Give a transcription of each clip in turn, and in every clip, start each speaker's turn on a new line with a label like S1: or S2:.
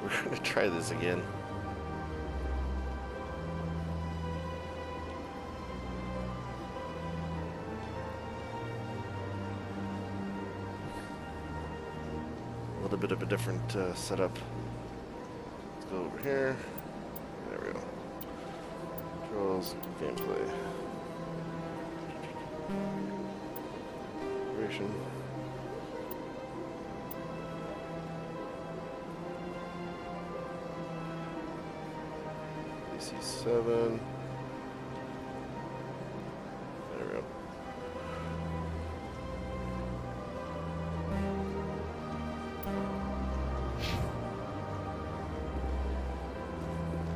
S1: we're gonna try this again. A little bit of a different setup. Let's go over here. There we go. Controls, gameplay. Operation. AC7. There we go.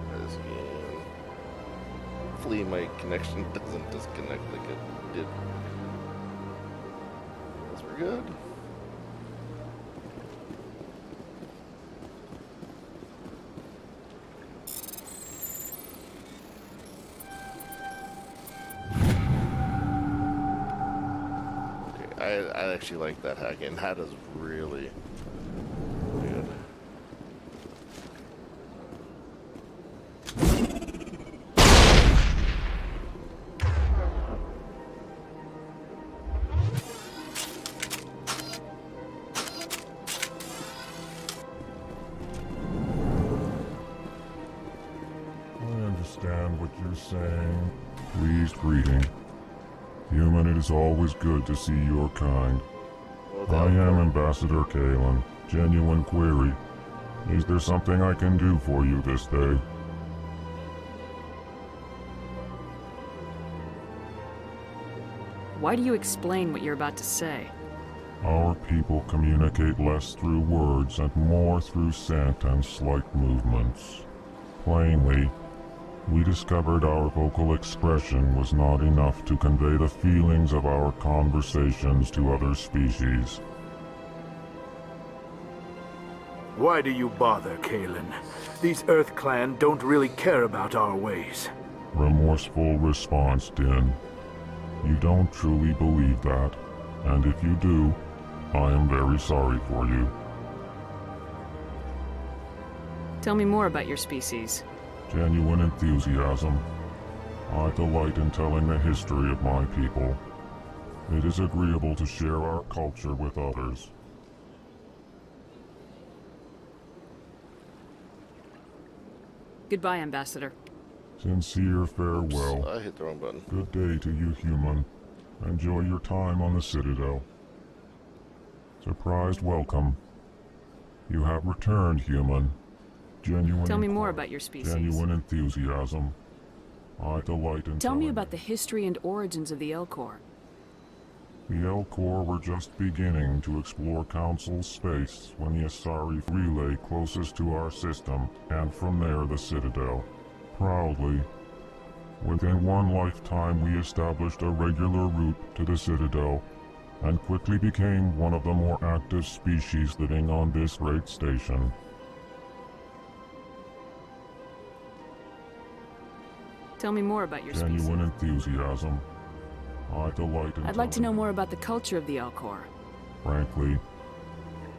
S1: Try this again. Hopefully my connection doesn't disconnect like it did. Guess we're good. I actually like that hacking. That is really good.
S2: I understand what you're saying. Please greeting. Human, it is always good to see your kind. I am Ambassador Kalen. Genuine query. Is there something I can do for you this day?
S3: Why do you explain what you're about to say?
S2: Our people communicate less through words and more through scent and slight movements. Plainly, we discovered our vocal expression was not enough to convey the feelings of our conversations to other species.
S4: Why do you bother, Kalen? These Earth Clan don't really care about our ways.
S2: Remorseful response, Din. You don't truly believe that, and if you do, I am very sorry for you.
S3: Tell me more about your species.
S2: Genuine enthusiasm. I delight in telling the history of my people. It is agreeable to share our culture with others.
S3: Goodbye, Ambassador.
S2: Sincere farewell.
S1: Oops, I hit the wrong button.
S2: Good day to you, human. Enjoy your time on the Citadel. Surprised welcome. You have returned, human. Genuine.
S3: Tell me more about your species.
S2: Genuine enthusiasm. I delight in
S3: Tell me
S2: telling
S3: about the history and origins of the Elcor.
S2: The Elcor were just beginning to explore Council space when the Asari relay closest to our system, and from there the Citadel. Proudly, within one lifetime we established a regular route to the Citadel, and quickly became one of the more active species living on this great station.
S3: Tell me more about your
S2: Genuine
S3: species.
S2: enthusiasm. I delight in
S3: I'd like to know
S2: telling.
S3: more about the culture of the Elcor.
S2: Frankly,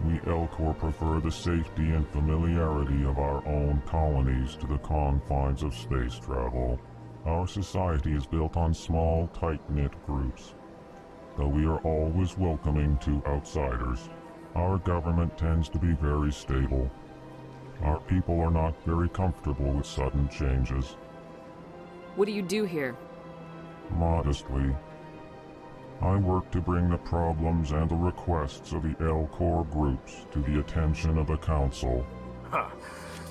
S2: we Elcor prefer the safety and familiarity of our own colonies to the confines of space travel. Our society is built on small, tight-knit groups, though we are always welcoming to outsiders. Our government tends to be very stable. Our people are not very comfortable with sudden changes.
S3: What do you do here?
S2: Modestly, I work to bring the problems and the requests of the Elcor groups to the attention of the Council.
S4: Ha!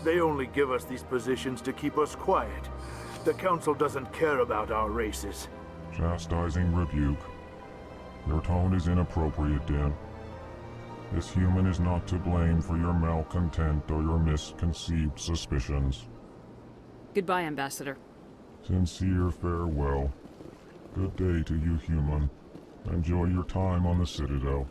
S4: They only give us these positions to keep us quiet. The Council doesn't care about our races.
S2: Chastising rebuke. Your tone is inappropriate, Din. This human is not to blame for your malcontent or your misconceived suspicions.
S3: Goodbye, Ambassador.
S2: Sincere farewell. Good day to you, human. Enjoy your time on the Citadel.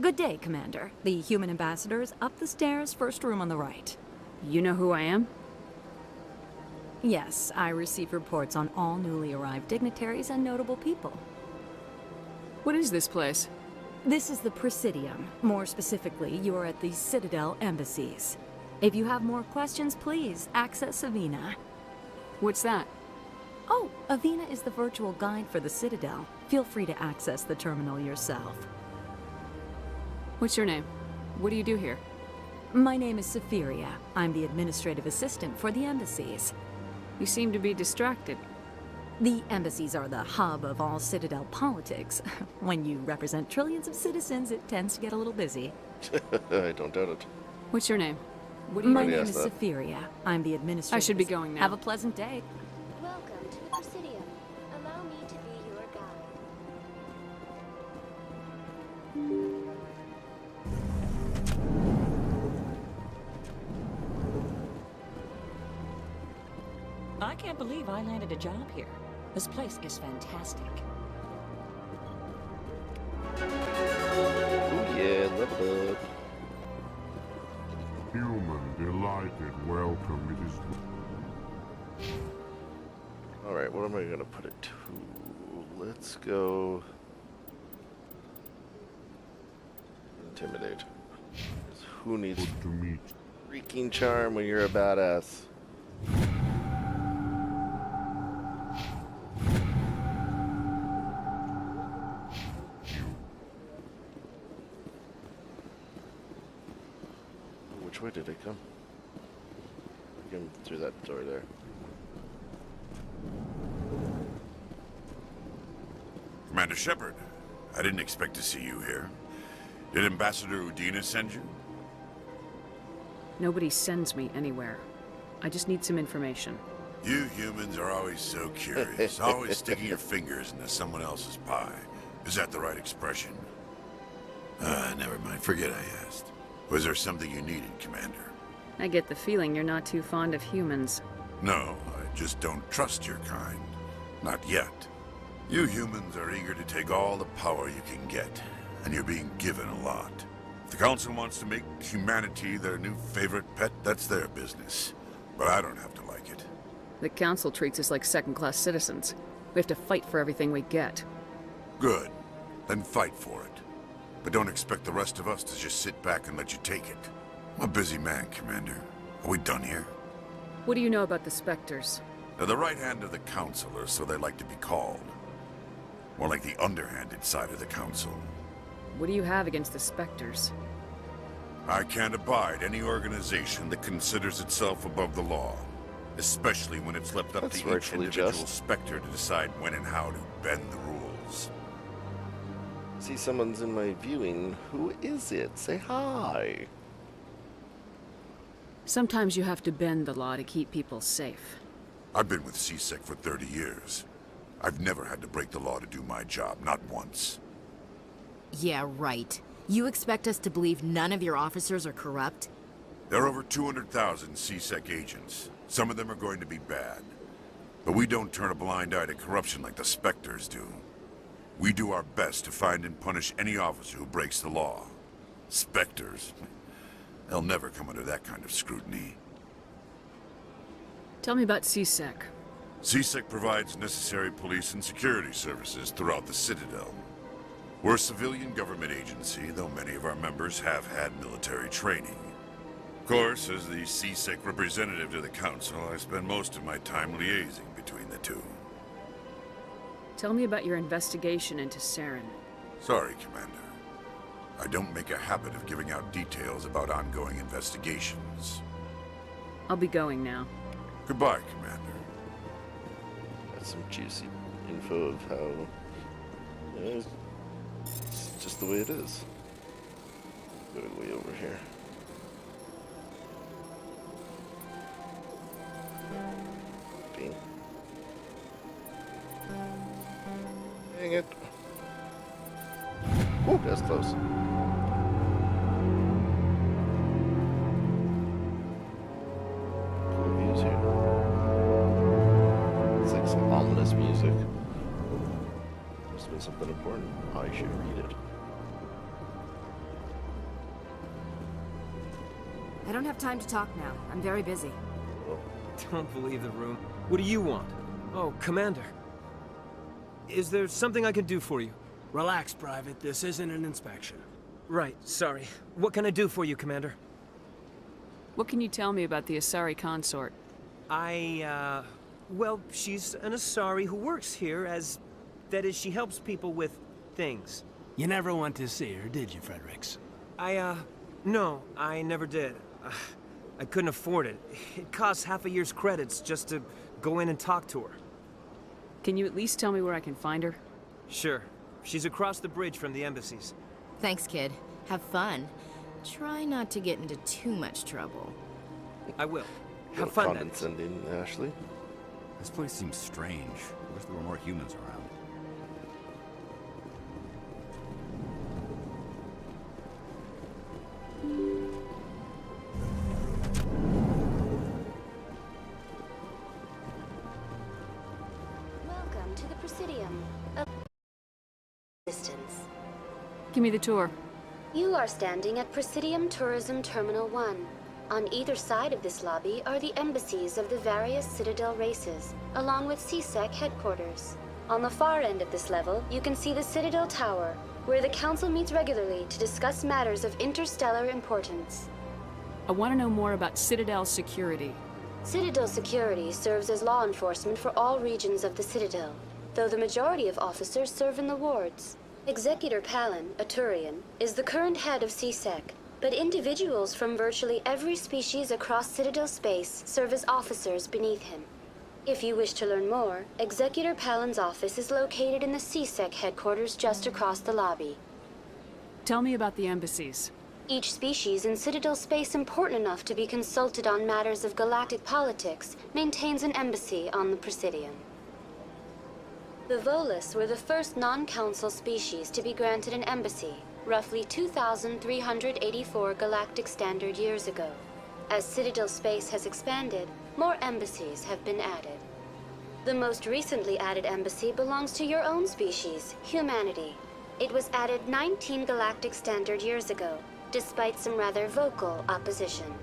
S5: Good day, Commander. The human ambassador is up the stairs, first room on the right.
S3: You know who I am?
S5: Yes, I receive reports on all newly arrived dignitaries and notable people.
S3: What is this place?
S5: This is the Presidium. More specifically, you are at the Citadel embassies. If you have more questions, please access Avina.
S3: What's that?
S5: Oh, Avina is the virtual guide for the Citadel. Feel free to access the terminal yourself.
S3: What's your name? What do you do here?
S5: My name is Safiria. I'm the administrative assistant for the embassies.
S3: You seem to be distracted.
S5: The embassies are the hub of all Citadel politics. When you represent trillions of citizens, it tends to get a little busy.
S1: I don't doubt it.
S3: What's your name? What do you
S5: My
S3: do?
S5: name
S1: ask
S5: is
S1: that.
S5: Safiria. I'm the administrative
S3: I should be going now.
S5: Have a pleasant day.
S6: Welcome to the Presidium. Allow me to be your guide.
S7: I can't believe I landed a job here. This place is fantastic.
S1: Oh yeah, level up.
S2: Human, delighted, welcome. It is...
S1: Alright, what am I gonna put it to? Let's go... Intimidate. 'Cause who needs
S2: Good to meet.
S1: freaking charm when you're a badass? Which way did it come? I came through that door there.
S8: Commander Shepard, I didn't expect to see you here. Did Ambassador Udina send you?
S3: Nobody sends me anywhere. I just need some information.
S8: You humans are always so curious, always sticking your fingers into someone else's pie. Is that the right expression? Never mind, forget I asked. Was there something you needed, Commander?
S3: I get the feeling you're not too fond of humans.
S8: No, I just don't trust your kind. Not yet. You humans are eager to take all the power you can get, and you're being given a lot. If the Council wants to make humanity their new favorite pet, that's their business. But I don't have to like it.
S3: The Council treats us like second-class citizens. We have to fight for everything we get.
S8: Good. Then fight for it. But don't expect the rest of us to just sit back and let you take it. I'm a busy man, Commander. Are we done here?
S3: What do you know about the Spectres?
S8: They're the right hand of the Council, or so they like to be called. More like the underhanded side of the Council.
S3: What do you have against the Spectres?
S8: I can't abide any organization that considers itself above the law. Especially when it's left up
S1: That's
S8: to each
S1: rightfully
S8: individual
S1: just.
S8: Spectre to decide when and how to bend the rules.
S1: See someone's in my viewing. Who is it? Say hi.
S3: Sometimes you have to bend the law to keep people safe.
S8: I've been with CSEC for 30 years. I've never had to break the law to do my job, not once.
S9: Yeah, right. You expect us to believe none of your officers are corrupt?
S8: There are over 200,000 CSEC agents. Some of them are going to be bad. But we don't turn a blind eye to corruption like the Spectres do. We do our best to find and punish any officer who breaks the law. Spectres? They'll never come under that kind of scrutiny.
S3: Tell me about CSEC.
S8: CSEC provides necessary police and security services throughout the Citadel. We're a civilian government agency, though many of our members have had military training. Of course, as the CSEC representative to the Council, I spend most of my time liaising between the two.
S3: Tell me about your investigation into Saren.
S8: Sorry, Commander. I don't make a habit of giving out details about ongoing investigations.
S3: I'll be going now.
S8: Goodbye, Commander.
S1: That's some juicy info of how it's just the way it is. Going way over here. Bing. Dang it. Ooh, that's close. Cool views here. It's like some ominous music. Must have been something important. I should read it.
S5: I don't have time to talk now. I'm very busy.
S10: Don't believe the room. What do you want? Oh, Commander. Is there something I can do for you?
S11: Relax, Private. This isn't an inspection.
S10: Right, sorry. What can I do for you, Commander?
S3: What can you tell me about the Asari consort?
S10: Well, she's an Asari who works here as... That is, she helps people with things.
S11: You never went to see her, did you, Fredericks?
S10: No, I never did. I couldn't afford it. It costs half a year's credits just to go in and talk to her.
S3: Can you at least tell me where I can find her?
S10: Sure. She's across the bridge from the embassies.
S9: Thanks, kid. Have fun. Try not to get into too much trouble.
S10: I will.
S1: No
S10: Have fun, then.
S1: condescending, Ashley.
S12: This place seems strange. I wish there were more humans around.
S6: Welcome to the Presidium. Distance.
S3: Give me the tour.
S6: You are standing at Presidium Tourism Terminal 1. On either side of this lobby are the embassies of the various Citadel races, along with CSEC headquarters. On the far end of this level, you can see the Citadel Tower, where the Council meets regularly to discuss matters of interstellar importance.
S3: I want to know more about Citadel security.
S6: Citadel security serves as law enforcement for all regions of the Citadel, though the majority of officers serve in the wards. Executor Palin, a Turian, is the current head of CSEC, but individuals from virtually every species across Citadel space serve as officers beneath him. If you wish to learn more, Executor Palin's office is located in the CSEC headquarters just across the lobby.
S3: Tell me about the embassies.
S6: Each species in Citadel space important enough to be consulted on matters of galactic politics maintains an embassy on the Presidium. The Volus were the first non-council species to be granted an embassy, roughly 2,384 galactic standard years ago. As Citadel space has expanded, more embassies have been added. The most recently added embassy belongs to your own species, humanity. It was added 19 galactic standard years ago, despite some rather vocal opposition.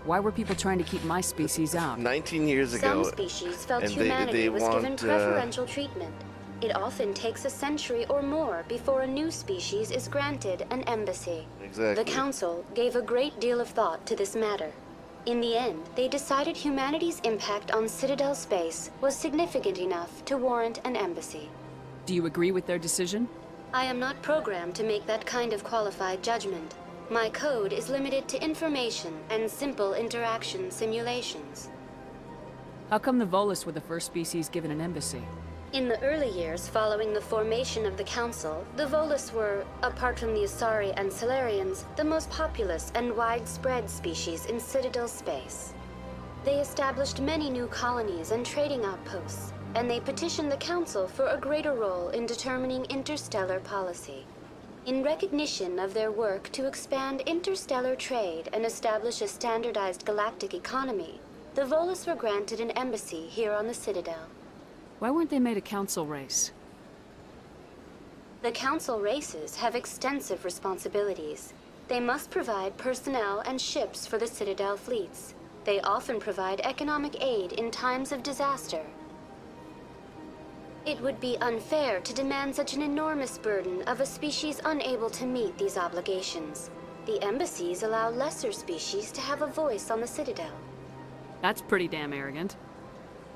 S3: Why were people trying to keep my species out?
S1: 19 years ago.
S6: Some species felt
S1: and
S6: humanity was given
S1: want,
S6: preferential treatment. It often takes a century or more before a new species is granted an embassy.
S1: Exactly.
S6: The Council gave a great deal of thought to this matter. In the end, they decided humanity's impact on Citadel space was significant enough to warrant an embassy.
S3: Do you agree with their decision?
S6: I am not programmed to make that kind of qualified judgment. My code is limited to information and simple interaction simulations.
S3: How come the Volus were the first species given an embassy?
S6: In the early years following the formation of the Council, the Volus were, apart from the Asari and Solarians, the most populous and widespread species in Citadel space. They established many new colonies and trading outposts, and they petitioned the Council for a greater role in determining interstellar policy. In recognition of their work to expand interstellar trade and establish a standardized galactic economy, the Volus were granted an embassy here on the Citadel.
S3: Why weren't they made a council race?
S6: The Council races have extensive responsibilities. They must provide personnel and ships for the Citadel fleets. They often provide economic aid in times of disaster. It would be unfair to demand such an enormous burden of a species unable to meet these obligations. The embassies allow lesser species to have a voice on the Citadel.
S3: That's pretty damn arrogant.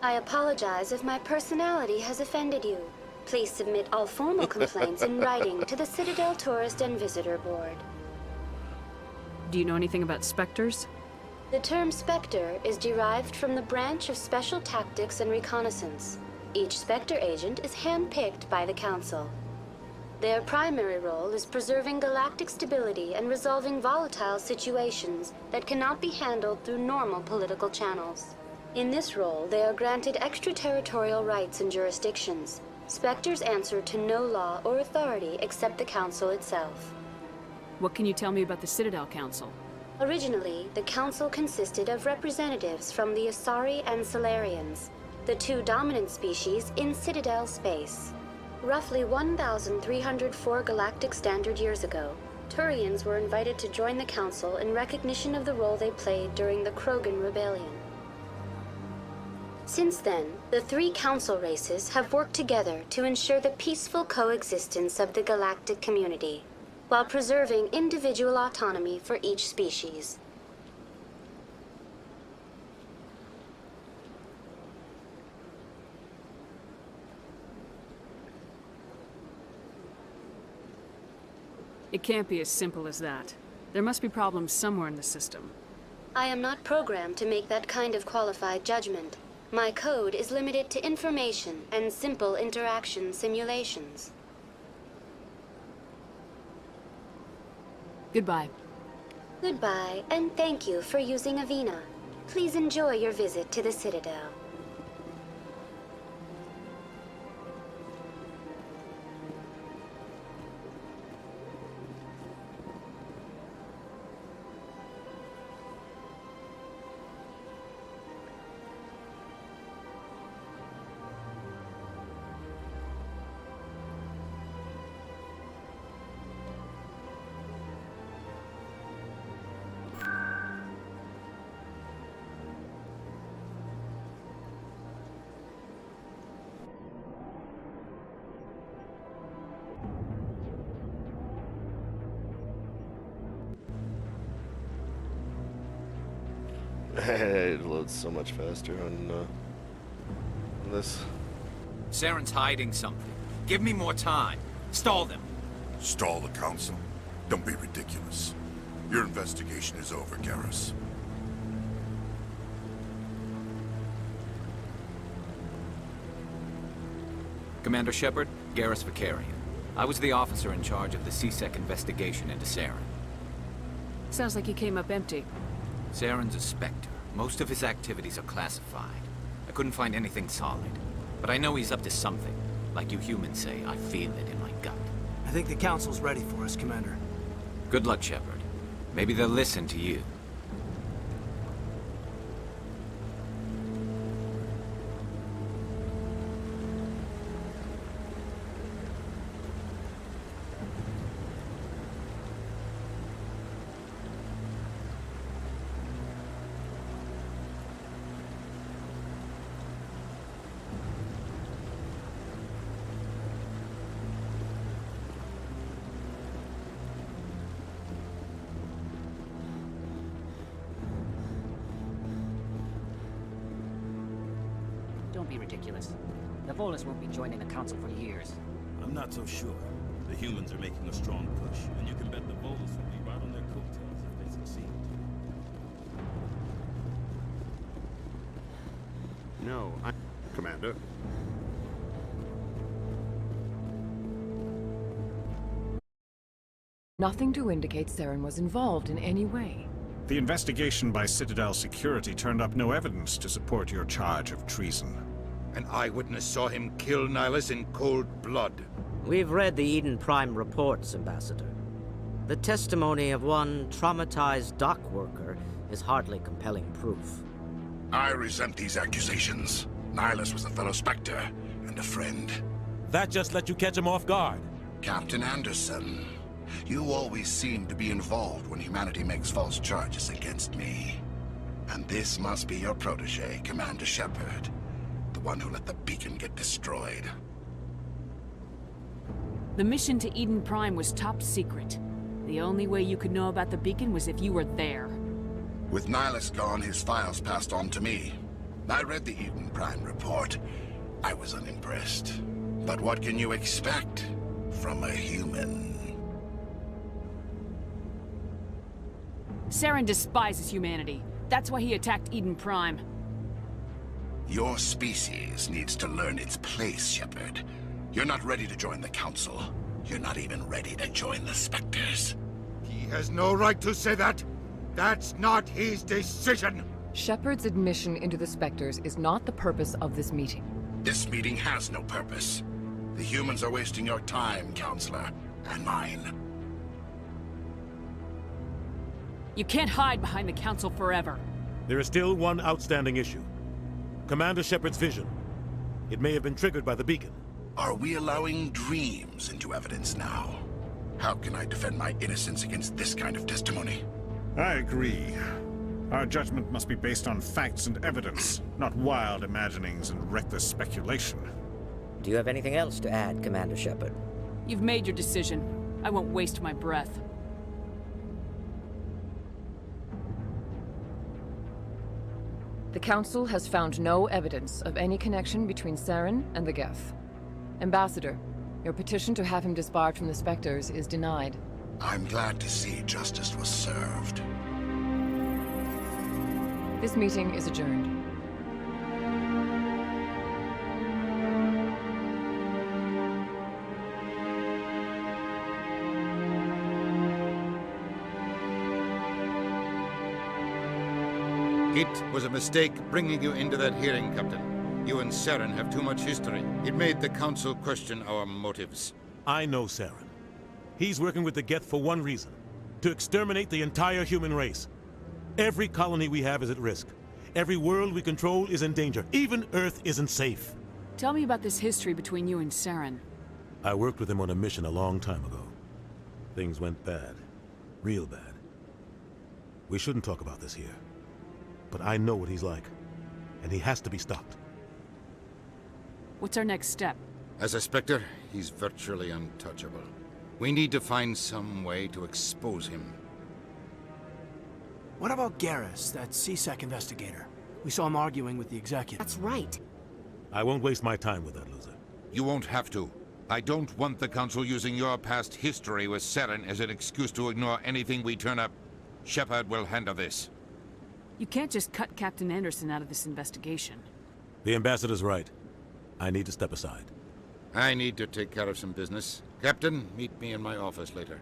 S6: I apologize if my personality has offended you. Please submit all formal complaints in writing to the Citadel Tourist and Visitor Board.
S3: Do you know anything about specters?
S6: The term Spectre is derived from the branch of Special Tactics and Reconnaissance. Each Spectre agent is handpicked by the Council. Their primary role is preserving galactic stability and resolving volatile situations that cannot be handled through normal political channels. In this role, they are granted extraterritorial rights and jurisdictions. Spectres answer to no law or authority except the Council itself.
S3: What can you tell me about the Citadel Council?
S6: Originally, the Council consisted of representatives from the Asari and Solarians, the two dominant species in Citadel space. Roughly 1,304 galactic standard years ago, Turians were invited to join the Council in recognition of the role they played during the Krogan Rebellion. Since then, the 3 Council races have worked together to ensure the peaceful coexistence of the galactic community, while preserving individual autonomy for each species.
S3: It can't be as simple as that. There must be problems somewhere in the system.
S6: I am not programmed to make that kind of qualified judgment. My code is limited to information and simple interaction simulations.
S3: Goodbye.
S6: Goodbye, and thank you for using Avina. Please enjoy your visit to the Citadel.
S1: It loads so much faster on this.
S12: Saren's hiding something. Give me more time. Stall them.
S8: Stall the Council? Don't be ridiculous. Your investigation is over, Garrus.
S12: Commander Shepard, Garrus Vicarian. I was the officer in charge of the C-Sec investigation into Saren.
S3: Sounds like you came up empty.
S12: Saren's a Spectre. Most of his activities are classified. I couldn't find anything solid. But I know he's up to something. Like you humans say, I feel it in my gut.
S11: I think the Council's ready for us, Commander.
S12: Good luck, Shepard. Maybe they'll listen to you.
S13: Don't be ridiculous. The Volus won't be joining the Council for years.
S14: I'm not so sure. The humans are making a strong push, and you can bet the Volus will be right on their coattails if they succeed.
S15: No, Commander.
S16: Nothing to indicate Saren was involved in any way.
S17: The investigation by Citadel Security turned up no evidence to support your charge of treason.
S18: An eyewitness saw him kill Nihilus in cold blood.
S19: We've read the Eden Prime reports, Ambassador. The testimony of one traumatized dock worker is hardly compelling proof.
S8: I resent these accusations. Nihilus was a fellow Spectre and a friend.
S14: That just let you catch him off guard.
S8: Captain Anderson, you always seem to be involved when humanity makes false charges against me. And this must be your protege, Commander Shepard. The one who let the beacon get destroyed.
S3: The mission to Eden Prime was top secret. The only way you could know about the beacon was if you were there.
S8: With Nihilus gone, his files passed on to me. I read the Eden Prime report. I was unimpressed. But what can you expect from a human?
S3: Saren despises humanity. That's why he attacked Eden Prime.
S8: Your species needs to learn its place, Shepard. You're not ready to join the Council. You're not even ready to join the Spectres.
S18: He has no right to say that. That's not his decision.
S16: Shepard's admission into the Spectres is not the purpose of this meeting.
S8: This meeting has no purpose. The humans are wasting your time, Counselor, and mine.
S3: You can't hide behind the Council forever.
S14: There is still one outstanding issue. Commander Shepard's vision. It may have been triggered by the beacon.
S8: Are we allowing dreams into evidence now?
S18: How can I defend my innocence against this kind of testimony?
S17: I agree. Our judgment must be based on facts and evidence, not wild imaginings and reckless speculation.
S19: Do you have anything else to add, Commander Shepard?
S3: You've made your decision. I won't waste my breath.
S16: The Council has found no evidence of any connection between Saren and the Geth. Ambassador, your petition to have him disbarred from the Spectres is denied.
S18: I'm glad to see justice was served.
S16: This meeting is adjourned.
S20: It was a mistake bringing you into that hearing, Captain. You and Saren have too much history. It made the Council question our motives.
S14: I know Saren. He's working with the Geth for one reason: to exterminate the entire human race. Every colony we have is at risk. Every world we control is in danger. Even Earth isn't safe.
S3: Tell me about this history between you and Saren.
S14: I worked with him on a mission a long time ago. Things went bad. Real bad. We shouldn't talk about this here. But I know what he's like, and he has to be stopped.
S3: What's our next step?
S20: As a Spectre, he's virtually untouchable. We need to find some way to expose him.
S11: What about Garrus, that CSEC investigator? We saw him arguing with the executive.
S9: That's right.
S14: I won't waste my time with that loser.
S20: You won't have to. I don't want the Council using your past history with Saren as an excuse to ignore anything we turn up. Shepard will handle this.
S3: You can't just cut Captain Anderson out of this investigation.
S14: The Ambassador's right. I need to step aside.
S20: I need to take care of some business. Captain, meet me in my office later.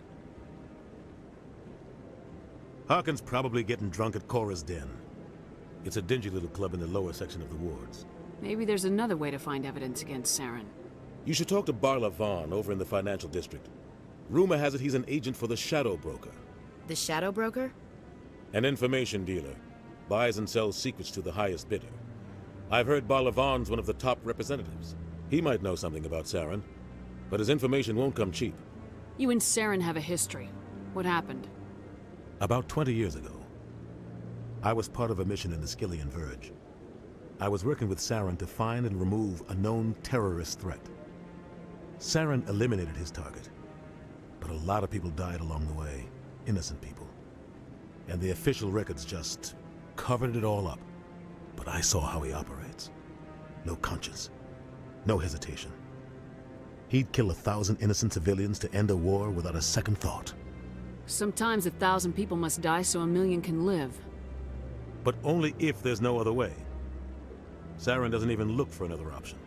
S14: Harkin's probably getting drunk at Cora's Den. It's a dingy little club in the lower section of the wards.
S3: Maybe there's another way to find evidence against Saren.
S14: You should talk to Barla Vaughn over in the financial district. Rumor has it he's an agent for the Shadow Broker.
S9: The Shadow Broker?
S14: An information dealer. Buys and sells secrets to the highest bidder. I've heard Barla Vaughn's one of the top representatives. He might know something about Saren, but his information won't come cheap.
S3: You and Saren have a history. What happened?
S14: About 20 years ago, I was part of a mission in the Skillian Verge. I was working with Saren to find and remove a known terrorist threat. Saren eliminated his target, but a lot of people died along the way, innocent people. And the official records just covered it all up. But I saw how he operates. No conscience, no hesitation. He'd kill 1,000 innocent civilians to end a war without a second thought.
S3: Sometimes 1,000 people must die so 1,000,000 can live.
S14: But only if there's no other way. Saren doesn't even look for another option.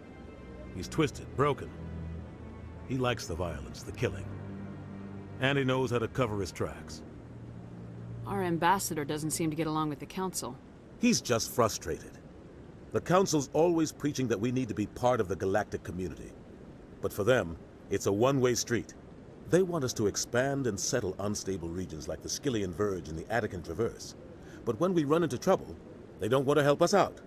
S14: He's twisted, broken. He likes the violence, the killing. And he knows how to cover his tracks.
S3: Our ambassador doesn't seem to get along with the Council.
S14: He's just frustrated. The Council's always preaching that we need to be part of the galactic community. But for them, it's a one-way street. They want us to expand and settle unstable regions like the Skillian Verge and the Attican Traverse. But when we run into trouble, they don't want to help us out.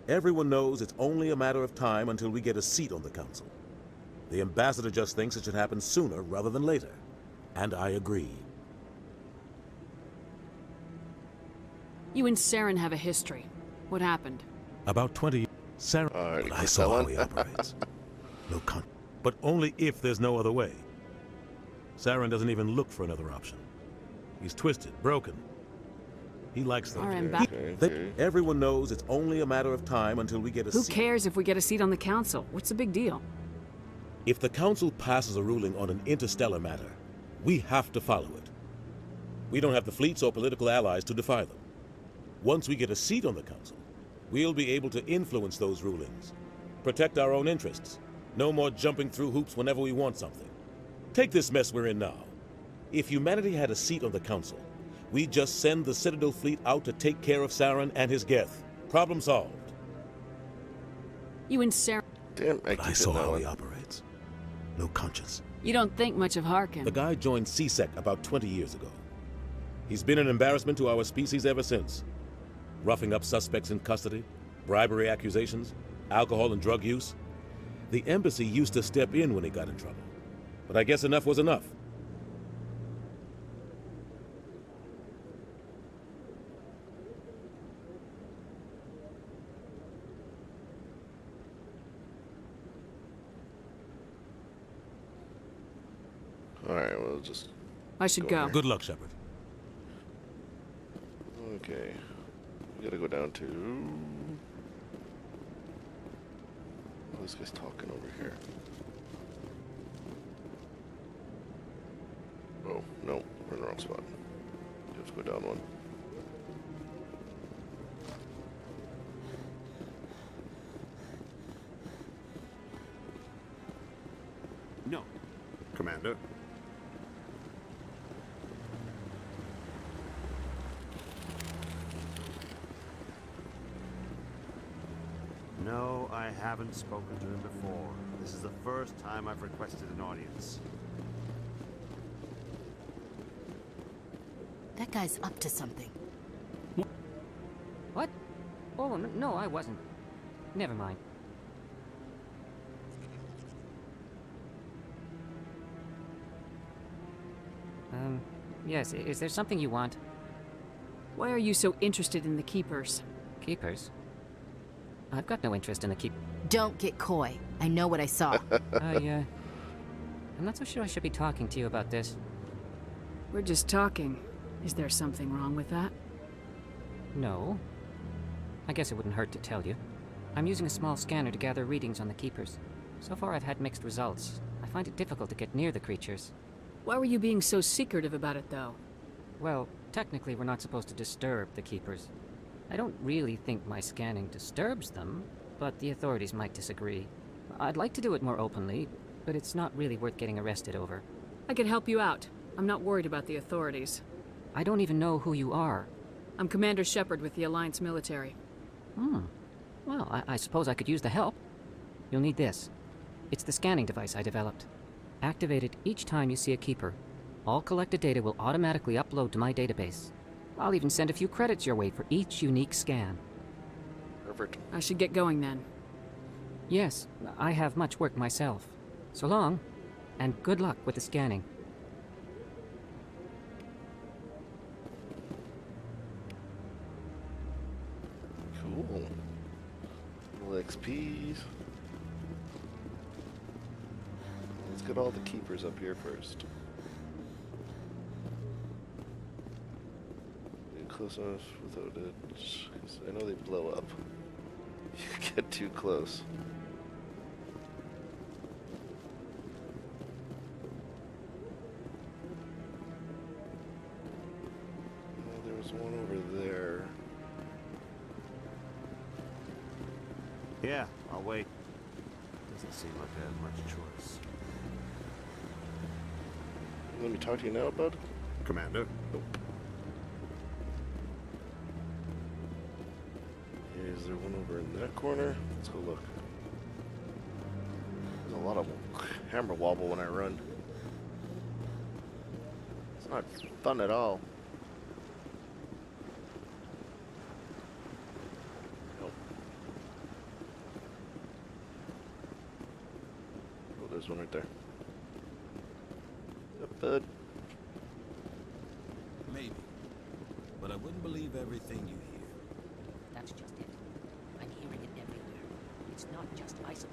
S14: Everyone knows it's only a matter of time until we get a seat on the Council. The ambassador just thinks it should happen sooner rather than later. And I agree.
S3: You and Saren have a history. What happened?
S14: About 20 Saren, but I saw how he operates. No con, but only if there's no other way. Saren doesn't even look for another option. He's twisted, broken. He likes them. Everyone knows it's only a matter of time until we get a seat.
S3: Who cares if we get a seat on the Council? What's the big deal?
S14: If the Council passes a ruling on an interstellar matter, we have to follow it. We don't have the fleets or political allies to defy them. Once we get a seat on the Council, we'll be able to influence those rulings, protect our own interests. No more jumping through hoops whenever we want something. Take this mess we're in now. If humanity had a seat on the Council, we'd just send the Citadel fleet out to take care of Saren and his Geth. Problem solved.
S3: You and Saren...
S1: Damn,
S14: I saw how he operates. No conscience.
S3: You don't think much of Harkin.
S14: The guy joined CSEC about 20 years ago. He's been an embarrassment to our species ever since. Roughing up suspects in custody, bribery accusations, alcohol and drug use. The embassy used to step in when he got in trouble. But I guess enough was enough.
S1: Alright, we'll just...
S3: I should go.
S14: Good luck, Shepard.
S1: Okay. We gotta go down to... Oh, this guy's talking over here. Oh, no. We're in the wrong spot. You have to go down one.
S15: No. Commander. No, I haven't spoken to him before. This is the first time I've requested an audience.
S9: That guy's up to something.
S13: What? Oh, no, I wasn't. Never mind. Yes, is there something you want?
S3: Why are you so interested in the Keepers?
S13: Keepers? I've got no interest in the
S9: Don't get coy. I know what I saw.
S13: I'm not so sure I should be talking to you about this.
S3: We're just talking. Is there something wrong with that?
S13: No. I guess it wouldn't hurt to tell you. I'm using a small scanner to gather readings on the Keepers. So far I've had mixed results. I find it difficult to get near the creatures.
S3: Why were you being so secretive about it, though?
S13: Well, technically we're not supposed to disturb the Keepers. I don't really think my scanning disturbs them, but the authorities might disagree. I'd like to do it more openly, but it's not really worth getting arrested over.
S3: I could help you out. I'm not worried about the authorities.
S13: I don't even know who you are.
S3: I'm Commander Shepard with the Alliance military.
S13: Well, I suppose I could use the help. You'll need this. It's the scanning device I developed. Activate it each time you see a Keeper. All collected data will automatically upload to my database. I'll even send a few credits your way for each unique scan.
S1: Perfect.
S3: I should get going then.
S13: Yes, I have much work myself. So long, and good luck with the scanning.
S1: Cool. Little XPs. Let's get all the Keepers up here first. Get close enough without it, 'cause I know they blow up. You get too close. Oh, there was one over there.
S15: Yeah, I'll wait. Doesn't seem like I have much choice.
S1: Let me talk to you now, bud.
S15: Commander?
S1: Nope. Is there one over in that corner? Let's go look. There's a lot of hammer wobble when I run. It's not fun at all. Nope. Oh, there's one right there. Bud.
S21: Maybe. But I wouldn't believe everything you hear.
S13: That's just it. I'm hearing it everywhere. It's not just isolated.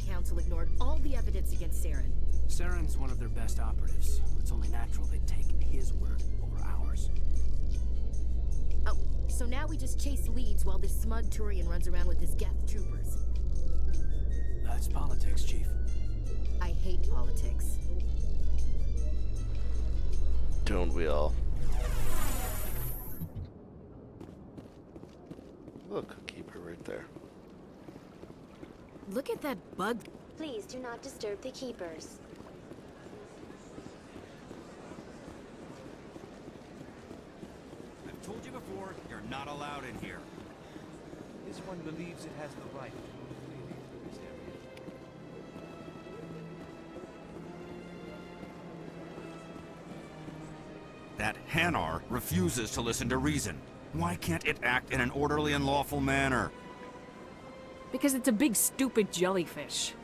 S9: Council ignored all the evidence against Saren.
S11: Saren's one of their best operatives. It's only natural they'd take his word over ours.
S9: Oh, so now we just chase leads while this smug Turian runs around with his Geth troopers.
S11: That's politics, Chief.
S9: I hate politics.
S1: Don't we all? Look, keep her right there.
S9: Look at that bug.
S6: Please do not disturb the Keepers.
S4: You're not allowed in here.
S22: This one believes it has the right.
S4: That Hanar refuses to listen to reason. Why can't it act in an orderly and lawful manner?
S3: Because it's a big stupid jellyfish.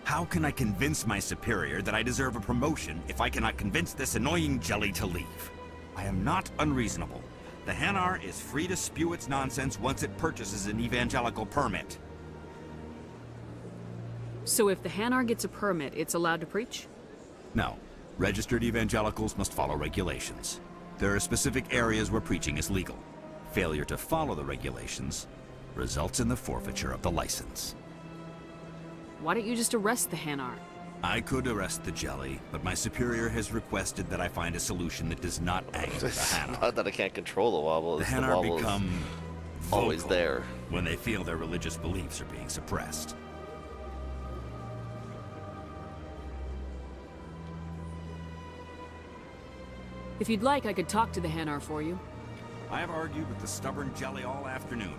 S4: How can I convince my superior that I deserve a promotion if I cannot convince this annoying jelly to leave? I am not unreasonable. The Hanar is free to spew its nonsense once it purchases an evangelical permit.
S3: So if the Hanar gets a permit, it's allowed to preach?
S4: No. Registered evangelicals must follow regulations. There are specific areas where preaching is legal. Failure to follow the regulations results in the forfeiture of the license.
S3: Why don't you just arrest the Hanar?
S4: I could arrest the jelly, but my superior has requested that I find a solution that does not anger the Hanar.
S1: Not that I can't control the wobble.
S4: The
S1: The
S4: Hanar
S1: wobble
S4: become
S1: is always
S4: vocal
S1: there.
S4: when they feel their religious beliefs are being suppressed.
S3: If you'd like, I could talk to the Hanar for you.
S4: I have argued with the stubborn jelly all afternoon.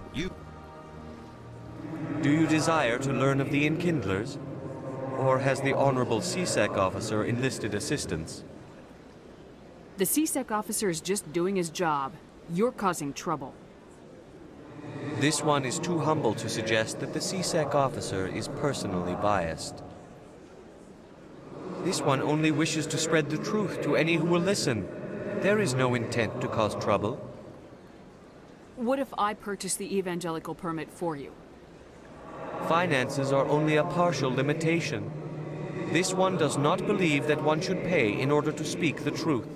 S23: Do you desire to learn of the Enkindlers? Or has the Honorable CSEC officer enlisted assistance?
S3: The CSEC officer is just doing his job. You're causing trouble.
S23: This one is too humble to suggest that the CSEC officer is personally biased. This one only wishes to spread the truth to any who will listen. There is no intent to cause trouble.
S3: What if I purchase the evangelical permit for you?
S23: Finances are only a partial limitation. This one does not believe that one should pay in order to speak the truth.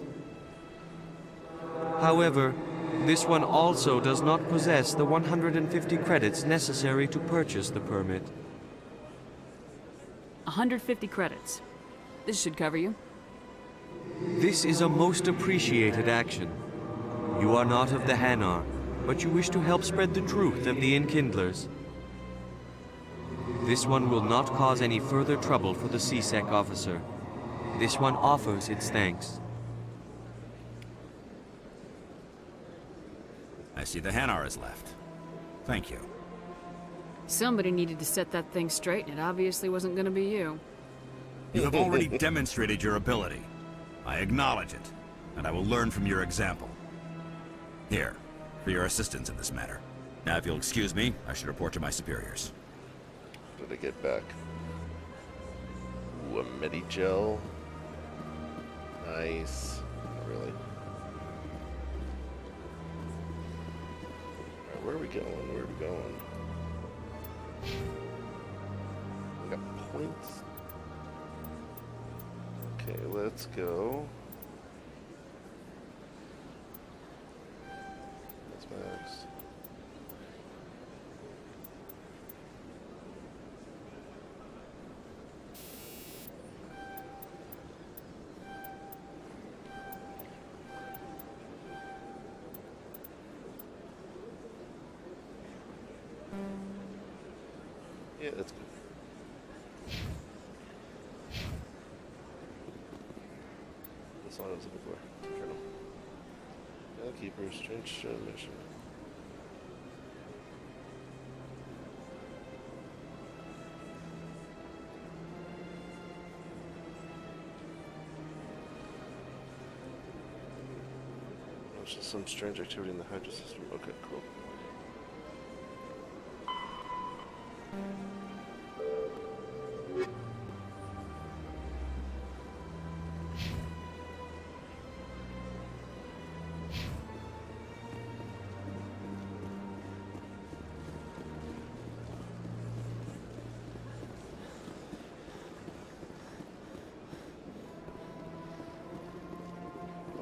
S23: However, this one also does not possess the 150 credits necessary to purchase the permit.
S3: 150 credits. This should cover you.
S23: This is a most appreciated action. You are not of the Hanar, but you wish to help spread the truth of the Enkindlers. This one will not cause any further trouble for the CSEC officer. This one offers its thanks.
S4: I see the Hanar is left. Thank you.
S3: Somebody needed to set that thing straight, and it obviously wasn't going to be you.
S4: You have already demonstrated your ability. I acknowledge it, and I will learn from your example. Here, for your assistance in this matter. Now, if you'll excuse me, I should report to my superiors.
S1: What did I get back? Ooh, a Medi-Gel. Nice. Not really. Alright, where are we going? Where are we going? We got points. Okay, let's go. That's max. Yeah, that's good. That's what I was looking for. Journal. Keeper, strange mission. Oh, it's just some strange activity in the Hydra system. Okay, cool.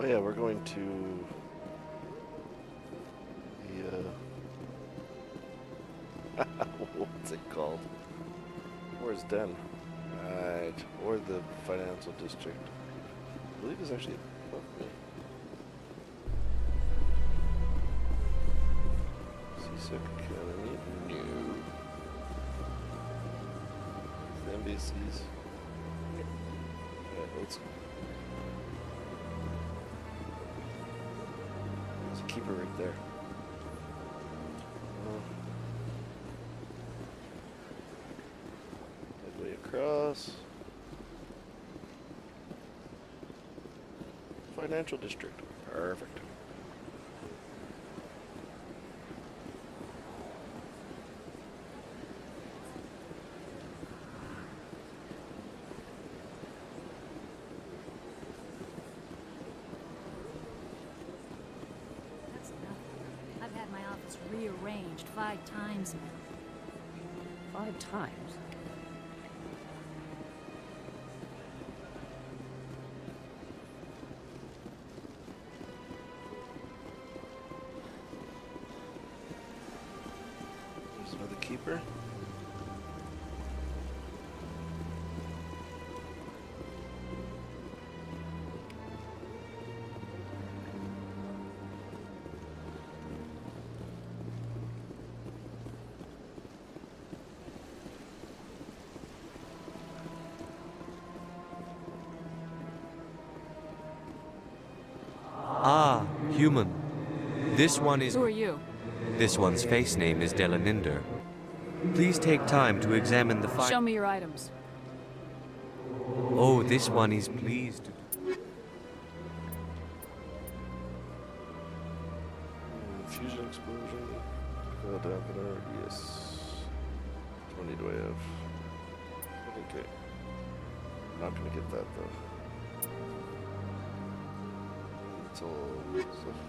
S1: Oh yeah, we're going to the, what's it called? Where's Den? Right, or the financial district. I believe it's actually above me. CSEC Academy? No. The NBCs. Alright, let's... There's a keeper right there. Midway across. Financial district. Perfect.
S2: That's enough. I've had my office rearranged 5 times now.
S13: 5 times?
S1: There's another keeper.
S23: Ah, human. This one is...
S3: Who are you?
S23: This one's face name is Delaninder. Please take time to examine the file.
S3: Show me your items.
S23: Oh, this one is pleased.
S1: Fusion explosion. Coil dampener. Yes. 20 do I have? Okay. I'm not gonna get that though. It's all stuff.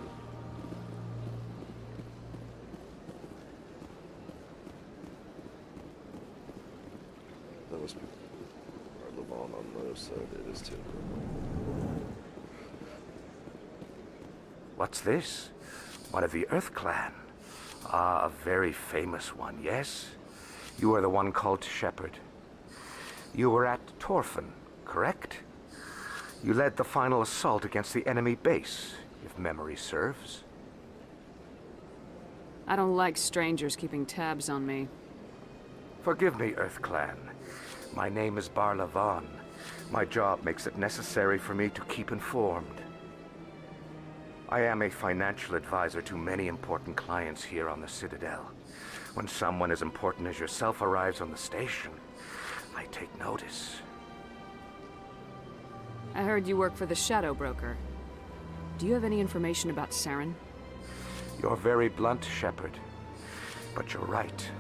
S1: That must be our Levon on the other side. It is too.
S5: What's this? One of the Earth Clan. Ah, a very famous one, yes? You are the one called Shepard. You were at Torfan, correct? You led the final assault against the enemy base, if memory serves.
S3: I don't like strangers keeping tabs on me.
S5: Forgive me, Earth Clan. My name is Barla Vaughn. My job makes it necessary for me to keep informed. I am a financial advisor to many important clients here on the Citadel. When someone as important as yourself arrives on the station, I take notice.
S3: I heard you work for the Shadow Broker. Do you have any information about Saren?
S5: You're very blunt, Shepard. But you're right.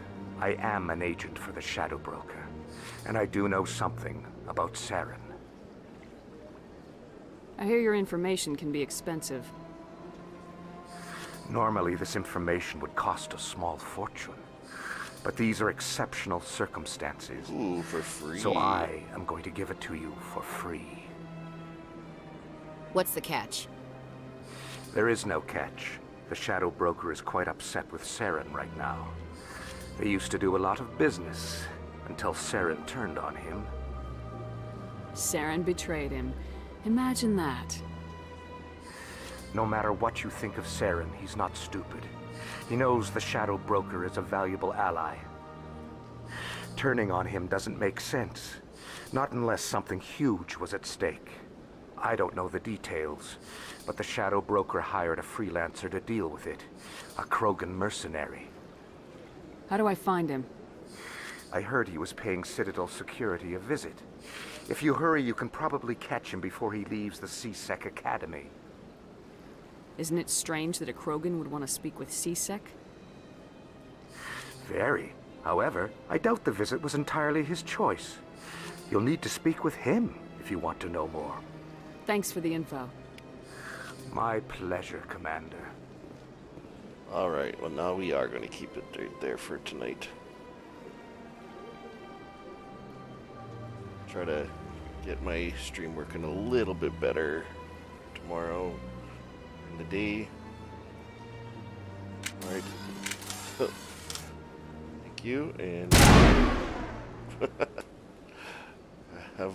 S5: I am an agent for the Shadow Broker, and I do know something about Saren.
S3: I hear your information can be expensive.
S5: Normally, this information would cost a small fortune. But these are exceptional circumstances.
S1: Ooh, for free.
S5: So I am going to give it to you for free.
S9: What's the catch?
S5: There is no catch. The Shadow Broker is quite upset with Saren right now. They used to do a lot of business until Saren turned on him.
S3: Saren betrayed him. Imagine that.
S5: No matter what you think of Saren, he's not stupid. He knows the Shadow Broker is a valuable ally. Turning on him doesn't make sense. Not unless something huge was at stake. I don't know the details, but the Shadow Broker hired a freelancer to deal with it. A Krogan mercenary.
S3: How do I find him?
S5: I heard he was paying Citadel security a visit. If you hurry, you can probably catch him before he leaves the C-Sec Academy.
S3: Isn't it strange that a Krogan would want to speak with C-Sec?
S5: Very. However, I doubt the visit was entirely his choice. You'll need to speak with him if you want to know more.
S3: Thanks for the info.
S5: My pleasure, Commander.
S1: Alright, well now we are going to keep it right there for tonight. Try to get my stream working a little bit better tomorrow in the day. Alright. Thank you, and